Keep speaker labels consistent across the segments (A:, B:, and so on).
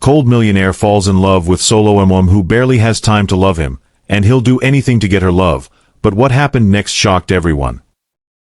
A: Cold millionaire falls in love with solo woman who barely has time to love him, and he'll do anything to get her love, but what happened next shocked everyone.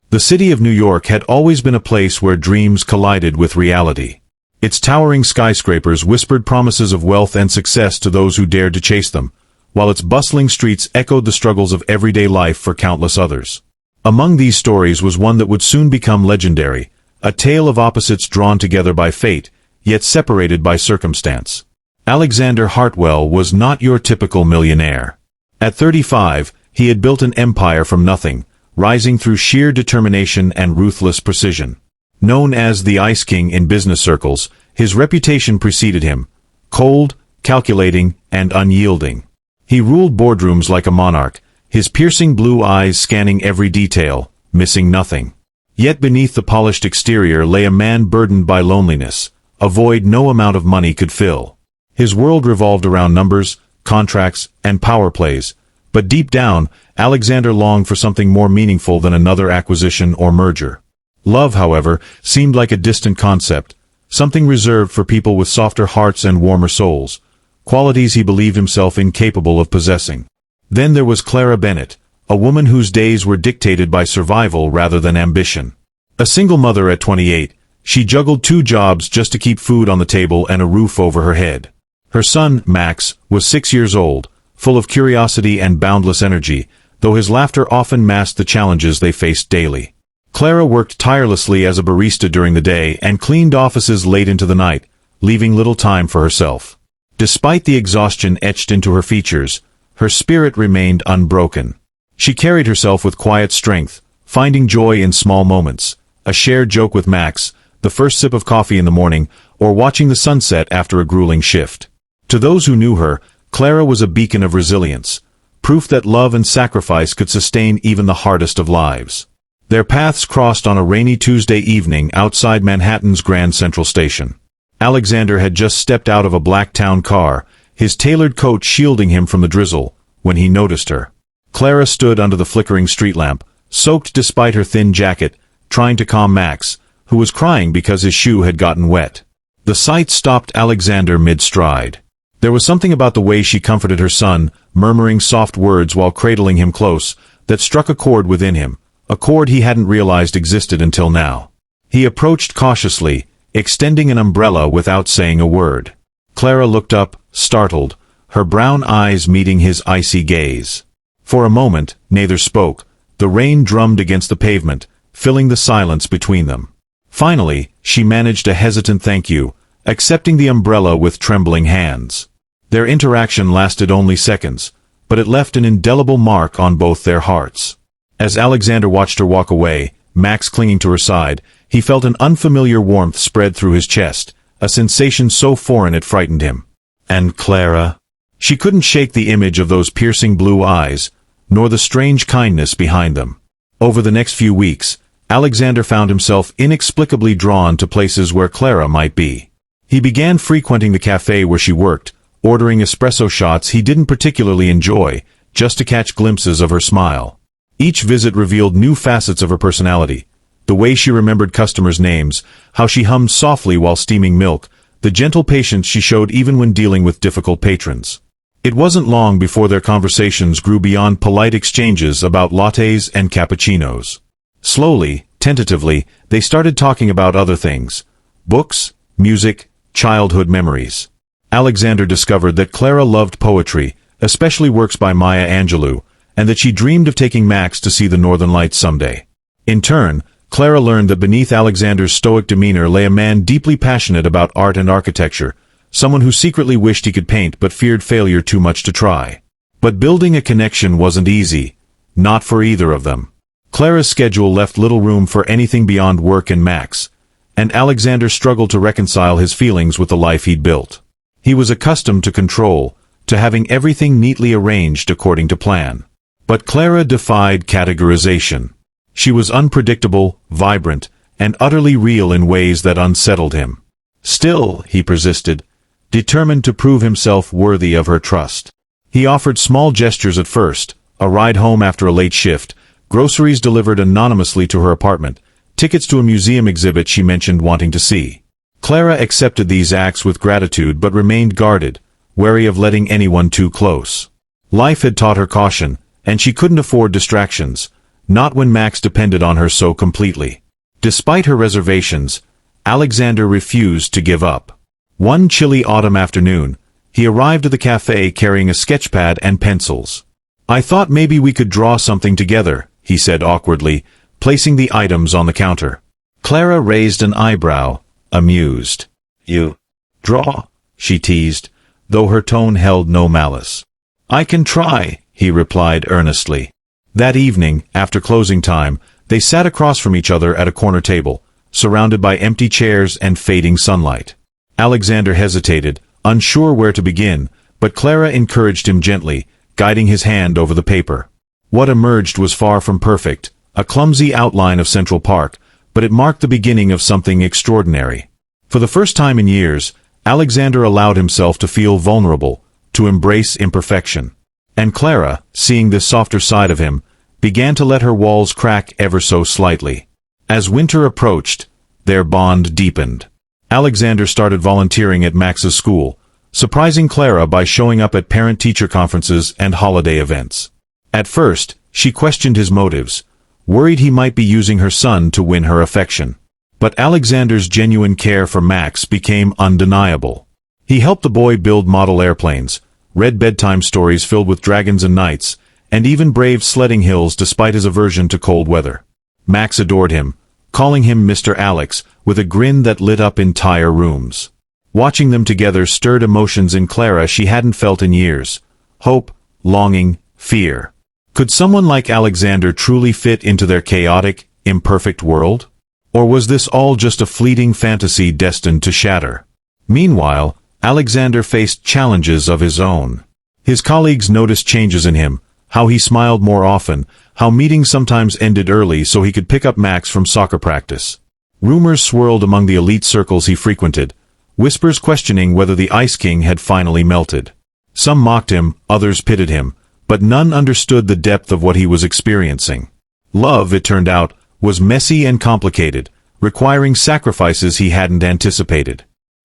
A: The city of New York had always been a place where dreams collided with reality. Its towering skyscrapers whispered promises of wealth and success to those who dared to chase them, while its bustling streets echoed the struggles of everyday life for countless others. Among these stories was one that would soon become legendary, a tale of opposites drawn together by fate, yet separated by circumstance. Alexander Hartwell was not your typical millionaire. At 35, he had built an empire from nothing, rising through sheer determination and ruthless precision. Known as the Ice King in business circles, his reputation preceded him: cold, calculating, and unyielding. He ruled boardrooms like a monarch, his piercing blue eyes scanning every detail, missing nothing. Yet beneath the polished exterior lay a man burdened by loneliness, a void no amount of money could fill. His world revolved around numbers, contracts, and power plays, but deep down, Alexander longed for something more meaningful than another acquisition or merger. Love, however, seemed like a distant concept, something reserved for people with softer hearts and warmer souls, qualities he believed himself incapable of possessing. Then there was Clara Bennett, a woman whose days were dictated by survival rather than ambition. A single mother at 28, she juggled 2 jobs just to keep food on the table and a roof over her head. Her son, Max, was 6 years old, full of curiosity and boundless energy, though his laughter often masked the challenges they faced daily. Clara worked tirelessly as a barista during the day and cleaned offices late into the night, leaving little time for herself. Despite the exhaustion etched into her features, her spirit remained unbroken. She carried herself with quiet strength, finding joy in small moments, a shared joke with Max, the first sip of coffee in the morning, or watching the sunset after a grueling shift. To those who knew her, Clara was a beacon of resilience, proof that love and sacrifice could sustain even the hardest of lives. Their paths crossed on a rainy Tuesday evening outside Manhattan's Grand Central Station. Alexander had just stepped out of a black town car, his tailored coat shielding him from the drizzle, when he noticed her. Clara stood under the flickering street lamp, soaked despite her thin jacket, trying to calm Max, who was crying because his shoe had gotten wet. The sight stopped Alexander mid-stride. There was something about the way she comforted her son, murmuring soft words while cradling him close, that struck a chord within him, a chord he hadn't realized existed until now. He approached cautiously, extending an umbrella without saying a word. Clara looked up, startled, her brown eyes meeting his icy gaze. For a moment, neither spoke. The rain drummed against the pavement, filling the silence between them. Finally, she managed a hesitant thank you, accepting the umbrella with trembling hands. Their interaction lasted only seconds, but it left an indelible mark on both their hearts. As Alexander watched her walk away, Max clinging to her side, he felt an unfamiliar warmth spread through his chest, a sensation so foreign it frightened him. And Clara? She couldn't shake the image of those piercing blue eyes, nor the strange kindness behind them. Over the next few weeks, Alexander found himself inexplicably drawn to places where Clara might be. He began frequenting the cafe where she worked, ordering espresso shots he didn't particularly enjoy, just to catch glimpses of her smile. Each visit revealed new facets of her personality: the way she remembered customers' names, how she hummed softly while steaming milk, the gentle patience she showed even when dealing with difficult patrons. It wasn't long before their conversations grew beyond polite exchanges about lattes and cappuccinos. Slowly, tentatively, they started talking about other things: books, music, childhood memories. Alexander discovered that Clara loved poetry, especially works by Maya Angelou, and that she dreamed of taking Max to see the Northern Lights someday. In turn, Clara learned that beneath Alexander's stoic demeanor lay a man deeply passionate about art and architecture, someone who secretly wished he could paint but feared failure too much to try. But building a connection wasn't easy, not for either of them. Clara's schedule left little room for anything beyond work and Max, and Alexander struggled to reconcile his feelings with the life he'd built. He was accustomed to control, to having everything neatly arranged according to plan. But Clara defied categorization. She was unpredictable, vibrant, and utterly real in ways that unsettled him. Still, he persisted, determined to prove himself worthy of her trust. He offered small gestures at first: a ride home after a late shift, groceries delivered anonymously to her apartment, tickets to a museum exhibit she mentioned wanting to see. Clara accepted these acts with gratitude but remained guarded, wary of letting anyone too close. Life had taught her caution, and she couldn't afford distractions, not when Max depended on her so completely. Despite her reservations, Alexander refused to give up. One chilly autumn afternoon, he arrived at the cafe carrying a sketchpad and pencils. "I thought maybe we could draw something together," he said awkwardly, placing the items on the counter. Clara raised an eyebrow, amused. "You draw?" she teased, though her tone held no malice. "I can try," he replied earnestly. That evening, after closing time, they sat across from each other at a corner table, surrounded by empty chairs and fading sunlight. Alexander hesitated, unsure where to begin, but Clara encouraged him gently, guiding his hand over the paper. What emerged was far from perfect, a clumsy outline of Central Park, but it marked the beginning of something extraordinary. For the first time in years, Alexander allowed himself to feel vulnerable, to embrace imperfection. And Clara, seeing this softer side of him, began to let her walls crack ever so slightly. As winter approached, their bond deepened. Alexander started volunteering at Max's school, surprising Clara by showing up at parent-teacher conferences and holiday events. At first, she questioned his motives, worried he might be using her son to win her affection. But Alexander's genuine care for Max became undeniable. He helped the boy build model airplanes, read bedtime stories filled with dragons and knights, and even braved sledding hills despite his aversion to cold weather. Max adored him, calling him Mr. Alex, with a grin that lit up entire rooms. Watching them together stirred emotions in Clara she hadn't felt in years: hope, longing, fear. Could someone like Alexander truly fit into their chaotic, imperfect world? Or was this all just a fleeting fantasy destined to shatter? Meanwhile, Alexander faced challenges of his own. His colleagues noticed changes in him, how he smiled more often, how meetings sometimes ended early so he could pick up Max from soccer practice. Rumors swirled among the elite circles he frequented, whispers questioning whether the Ice King had finally melted. Some mocked him, others pitied him, but none understood the depth of what he was experiencing. Love, it turned out, was messy and complicated, requiring sacrifices he hadn't anticipated.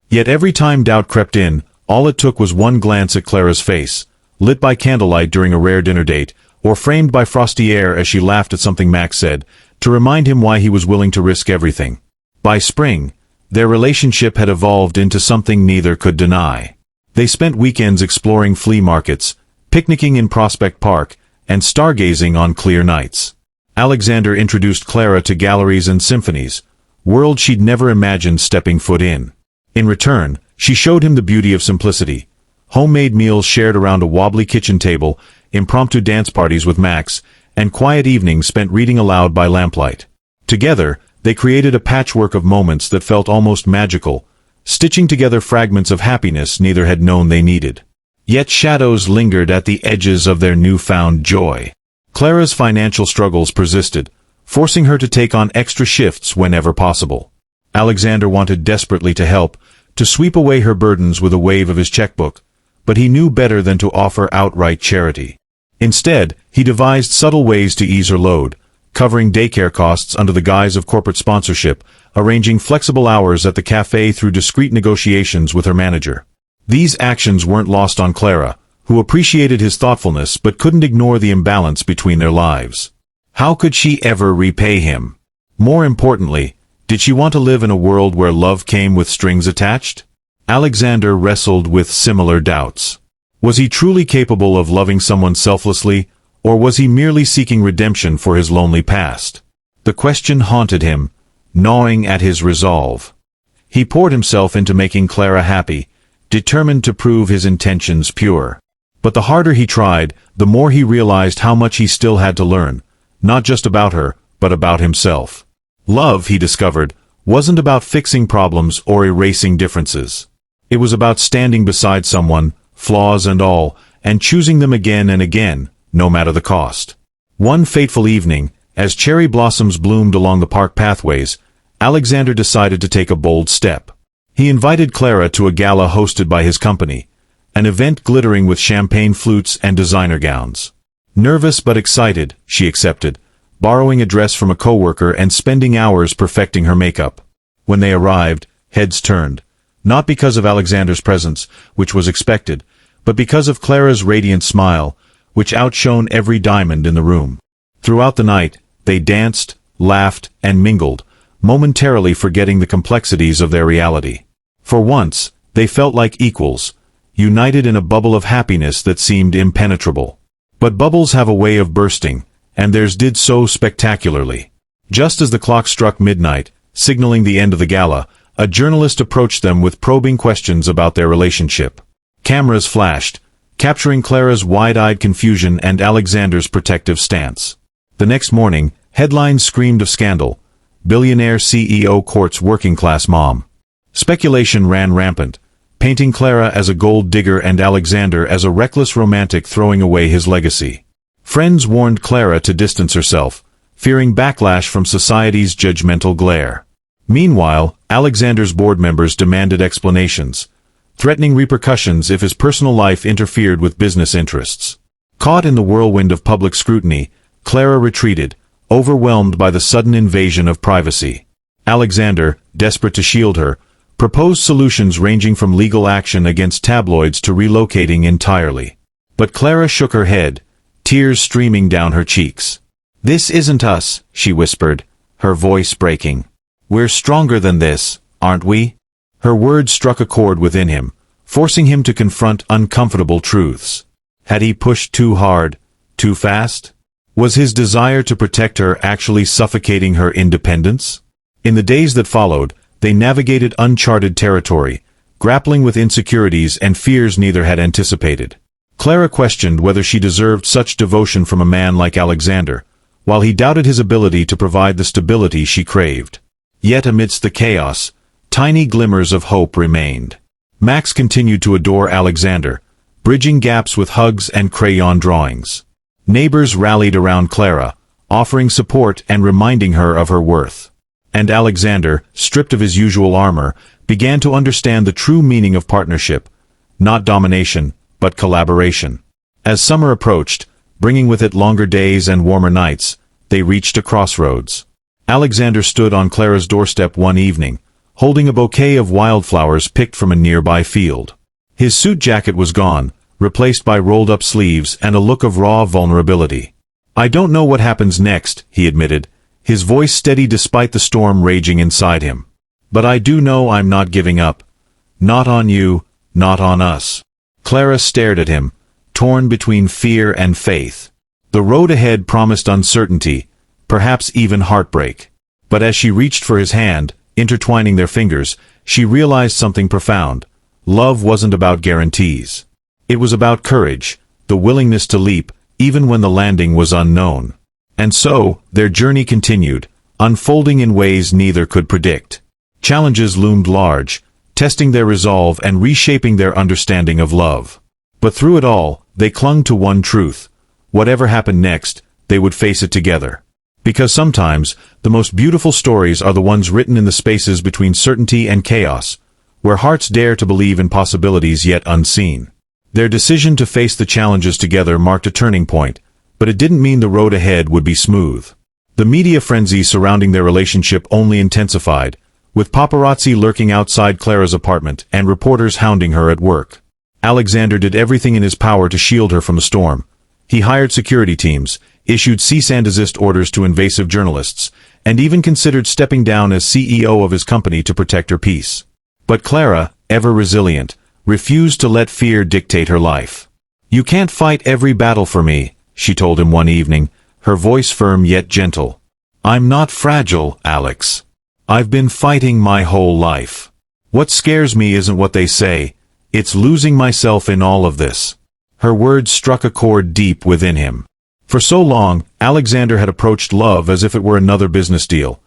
A: Yet every time doubt crept in, all it took was one glance at Clara's face, lit by candlelight during a rare dinner date, or framed by frosty air as she laughed at something Max said, to remind him why he was willing to risk everything. By spring, their relationship had evolved into something neither could deny. They spent weekends exploring flea markets, picnicking in Prospect Park, and stargazing on clear nights. Alexander introduced Clara to galleries and symphonies, worlds she'd never imagined stepping foot in. In return, she showed him the beauty of simplicity: homemade meals shared around a wobbly kitchen table, impromptu dance parties with Max, and quiet evenings spent reading aloud by lamplight. Together, they created a patchwork of moments that felt almost magical, stitching together fragments of happiness neither had known they needed. Yet shadows lingered at the edges of their newfound joy. Clara's financial struggles persisted, forcing her to take on extra shifts whenever possible. Alexander wanted desperately to help, to sweep away her burdens with a wave of his checkbook, but he knew better than to offer outright charity. Instead, he devised subtle ways to ease her load, covering daycare costs under the guise of corporate sponsorship, arranging flexible hours at the cafe through discreet negotiations with her manager. These actions weren't lost on Clara, who appreciated his thoughtfulness but couldn't ignore the imbalance between their lives. How could she ever repay him? More importantly, did she want to live in a world where love came with strings attached? Alexander wrestled with similar doubts. Was he truly capable of loving someone selflessly, or was he merely seeking redemption for his lonely past? The question haunted him, gnawing at his resolve. He poured himself into making Clara happy, determined to prove his intentions pure. But the harder he tried, the more he realized how much he still had to learn, not just about her, but about himself. Love, he discovered, wasn't about fixing problems or erasing differences. It was about standing beside someone, flaws and all, and choosing them again and again, no matter the cost. One fateful evening, as cherry blossoms bloomed along the park pathways, Alexander decided to take a bold step. He invited Clara to a gala hosted by his company, an event glittering with champagne flutes and designer gowns. Nervous but excited, she accepted, borrowing a dress from a coworker and spending hours perfecting her makeup. When they arrived, Heads turned. Not because of Alexander's presence, which was expected, but because of Clara's radiant smile, which outshone every diamond in the room. Throughout the night, they danced, laughed, and mingled, momentarily forgetting the complexities of their reality. For once, they felt like equals, united in a bubble of happiness that seemed impenetrable. But bubbles have a way of bursting, and theirs did so spectacularly. Just as the clock struck midnight, signaling the end of the gala, a journalist approached them with probing questions about their relationship. Cameras flashed, capturing Clara's wide-eyed confusion and Alexander's protective stance. The next morning, headlines screamed of scandal. Billionaire CEO courts working-class mom. Speculation ran rampant, painting Clara as a gold digger and Alexander as a reckless romantic throwing away his legacy. Friends warned Clara to distance herself, fearing backlash from society's judgmental glare. Meanwhile, Alexander's board members demanded explanations, threatening repercussions if his personal life interfered with business interests. Caught in the whirlwind of public scrutiny, Clara retreated, overwhelmed by the sudden invasion of privacy. Alexander, desperate to shield her, proposed solutions ranging from legal action against tabloids to relocating entirely. But Clara shook her head, tears streaming down her cheeks. "This isn't us," she whispered, her voice breaking. "We're stronger than this, aren't we?" Her words struck a chord within him, forcing him to confront uncomfortable truths. Had he pushed too hard, too fast? Was his desire to protect her actually suffocating her independence? In the days that followed, they navigated uncharted territory, grappling with insecurities and fears neither had anticipated. Clara questioned whether she deserved such devotion from a man like Alexander, while he doubted his ability to provide the stability she craved. Yet amidst the chaos, tiny glimmers of hope remained. Max continued to adore Alexander, bridging gaps with hugs and crayon drawings. Neighbors rallied around Clara, offering support and reminding her of her worth. And Alexander, stripped of his usual armor, began to understand the true meaning of partnership, not domination, but collaboration. As summer approached, bringing with it longer days and warmer nights, they reached a crossroads. Alexander stood on Clara's doorstep one evening, holding a bouquet of wildflowers picked from a nearby field. His suit jacket was gone, replaced by rolled-up sleeves and a look of raw vulnerability. "I don't know what happens next," he admitted, his voice steady despite the storm raging inside him. "But I do know I'm not giving up. Not on you, not on us." Clara stared at him, torn between fear and faith. The road ahead promised uncertainty, perhaps even heartbreak. But as she reached for his hand, intertwining their fingers, she realized something profound. Love wasn't about guarantees. It was about courage, the willingness to leap, even when the landing was unknown. And so, their journey continued, unfolding in ways neither could predict. Challenges loomed large, testing their resolve and reshaping their understanding of love. But through it all, they clung to one truth. Whatever happened next, they would face it together. Because sometimes, the most beautiful stories are the ones written in the spaces between certainty and chaos, where hearts dare to believe in possibilities yet unseen. Their decision to face the challenges together marked a turning point, but it didn't mean the road ahead would be smooth. The media frenzy surrounding their relationship only intensified, with paparazzi lurking outside Clara's apartment and reporters hounding her at work. Alexander did everything in his power to shield her from the storm. He hired security teams, issued cease and desist orders to invasive journalists, and even considered stepping down as CEO of his company to protect her peace. But Clara, ever resilient, refused to let fear dictate her life. "You can't fight every battle for me," she told him one evening, her voice firm yet gentle. "I'm not fragile, Alex. I've been fighting my whole life. What scares me isn't what they say, it's losing myself in all of this." Her words struck a chord deep within him. For so long, Alexander had approached love as if it were another business deal.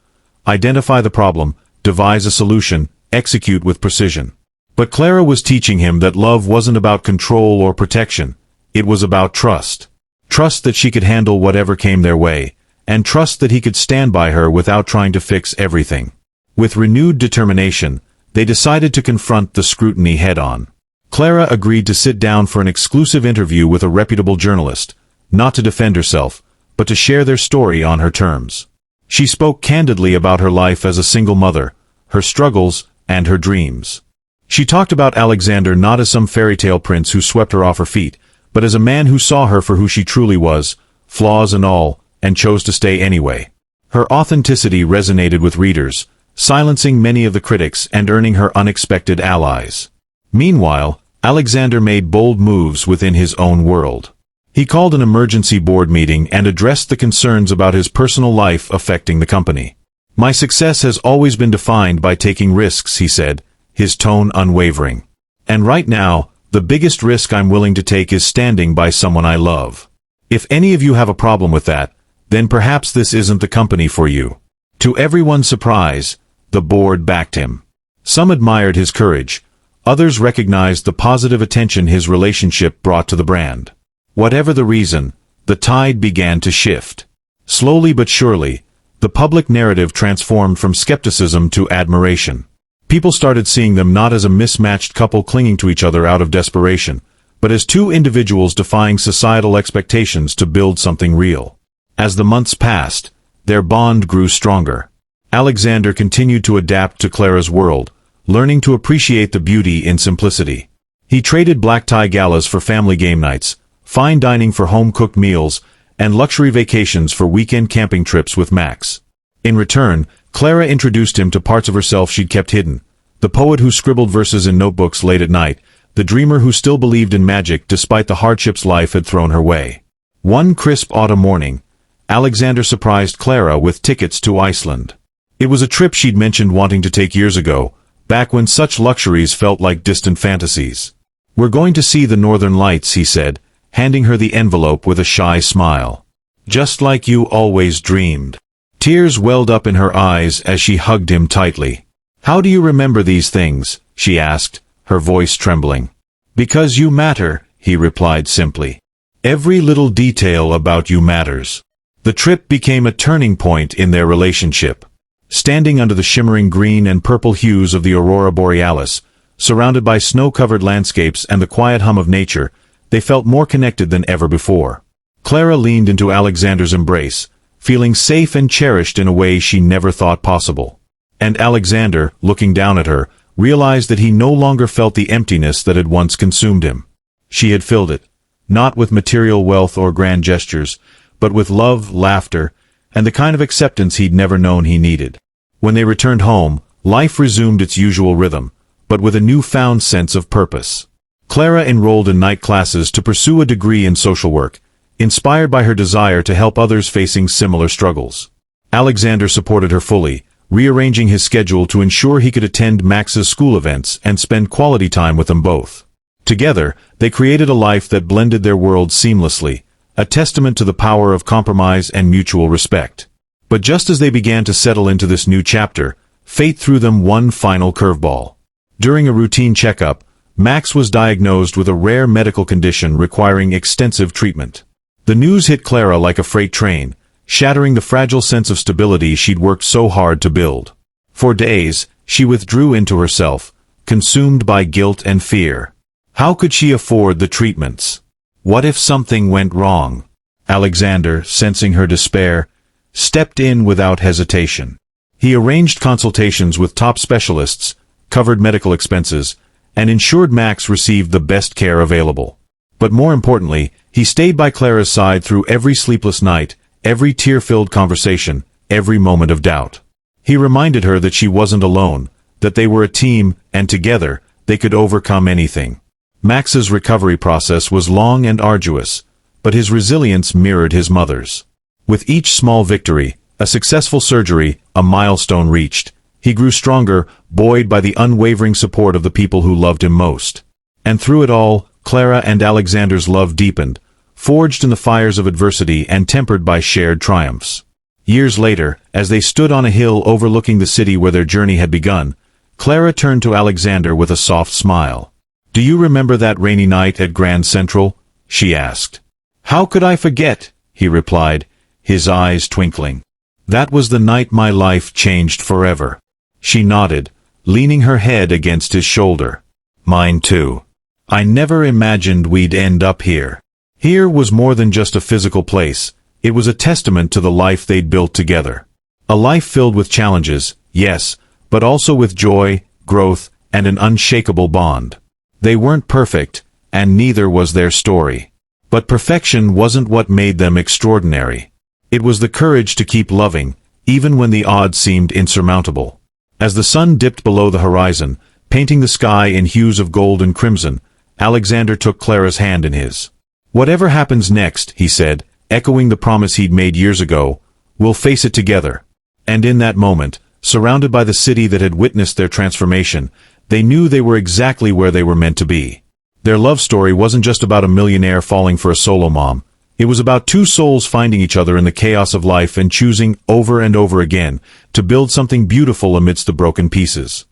A: Identify the problem, devise a solution, execute with precision. But Clara was teaching him that love wasn't about control or protection. It was about trust. Trust that she could handle whatever came their way, and trust that he could stand by her without trying to fix everything. With renewed determination, they decided to confront the scrutiny head-on. Clara agreed to sit down for an exclusive interview with a reputable journalist, not to defend herself, but to share their story on her terms. She spoke candidly about her life as a single mother, her struggles, and her dreams. She talked about Alexander not as some fairy tale prince who swept her off her feet, but as a man who saw her for who she truly was, flaws and all, and chose to stay anyway. Her authenticity resonated with readers, silencing many of the critics and earning her unexpected allies. Meanwhile, Alexander made bold moves within his own world. He called an emergency board meeting and addressed the concerns about his personal life affecting the company. "My success has always been defined by taking risks," he said, his tone unwavering. "And right now, the biggest risk I'm willing to take is standing by someone I love. If any of you have a problem with that, then perhaps this isn't the company for you." To everyone's surprise, the board backed him. Some admired his courage. Others recognized the positive attention his relationship brought to the brand. Whatever the reason, the tide began to shift. Slowly but surely, the public narrative transformed from skepticism to admiration. People started seeing them not as a mismatched couple clinging to each other out of desperation, but as two individuals defying societal expectations to build something real. As the months passed, their bond grew stronger. Alexander continued to adapt to Clara's world, learning to appreciate the beauty in simplicity. He traded black tie galas for family game nights, fine dining for home-cooked meals, and luxury vacations for weekend camping trips with Max. In return, Clara introduced him to parts of herself she'd kept hidden: the poet who scribbled verses in notebooks late at night, the dreamer who still believed in magic despite the hardships life had thrown her way. One crisp autumn morning, Alexander surprised Clara with tickets to Iceland. It was a trip she'd mentioned wanting to take years ago, back when such luxuries felt like distant fantasies. "We're going to see the Northern Lights," he said, handing her the envelope with a shy smile. "Just like you always dreamed." Tears welled up in her eyes as she hugged him tightly. "How do you remember these things?" she asked, her voice trembling. "Because you matter," he replied simply. "Every little detail about you matters." The trip became a turning point in their relationship. Standing under the shimmering green and purple hues of the aurora borealis, surrounded by snow-covered landscapes and the quiet hum of nature, they felt more connected than ever before. Clara leaned into Alexander's embrace, feeling safe and cherished in a way she never thought possible. And Alexander, looking down at her, realized that he no longer felt the emptiness that had once consumed him. She had filled it, not with material wealth or grand gestures, but with love, laughter, and the kind of acceptance he'd never known he needed. When they returned home, life resumed its usual rhythm, but with a newfound sense of purpose. Clara enrolled in night classes to pursue a degree in social work, inspired by her desire to help others facing similar struggles. Alexander supported her fully, rearranging his schedule to ensure he could attend Max's school events and spend quality time with them both. Together, they created a life that blended their worlds seamlessly, a testament to the power of compromise and mutual respect. But just as they began to settle into this new chapter, fate threw them one final curveball. During a routine checkup, Max was diagnosed with a rare medical condition requiring extensive treatment. The news hit Clara like a freight train, shattering the fragile sense of stability she'd worked so hard to build. For days, she withdrew into herself, consumed by guilt and fear. How could she afford the treatments? What if something went wrong? Alexander, sensing her despair, stepped in without hesitation. He arranged consultations with top specialists, covered medical expenses, and ensured Max received the best care available. But more importantly, he stayed by Clara's side through every sleepless night, every tear-filled conversation, every moment of doubt. He reminded her that she wasn't alone, that they were a team, and together, they could overcome anything. Max's recovery process was long and arduous, but his resilience mirrored his mother's. With each small victory, a successful surgery, a milestone reached, he grew stronger, buoyed by the unwavering support of the people who loved him most. And through it all, Clara and Alexander's love deepened, forged in the fires of adversity and tempered by shared triumphs. Years later, as they stood on a hill overlooking the city where their journey had begun, Clara turned to Alexander with a soft smile. "Do you remember that rainy night at Grand Central?" she asked. "How could I forget?" he replied, his eyes twinkling. "That was the night my life changed forever." She nodded, leaning her head against his shoulder. "Mine too. I never imagined we'd end up here." Here was more than just a physical place. It was a testament to the life they'd built together. A life filled with challenges, yes, but also with joy, growth, and an unshakable bond. They weren't perfect, and neither was their story. But perfection wasn't what made them extraordinary. It was the courage to keep loving, even when the odds seemed insurmountable. As the sun dipped below the horizon, painting the sky in hues of gold and crimson, Alexander took Clara's hand in his. "Whatever happens next," he said, echoing the promise he'd made years ago, "we'll face it together." And in that moment, surrounded by the city that had witnessed their transformation, they knew they were exactly where they were meant to be. Their love story wasn't just about a millionaire falling for a solo mom. It was about two souls finding each other in the chaos of life and choosing, over and over again, to build something beautiful amidst the broken pieces.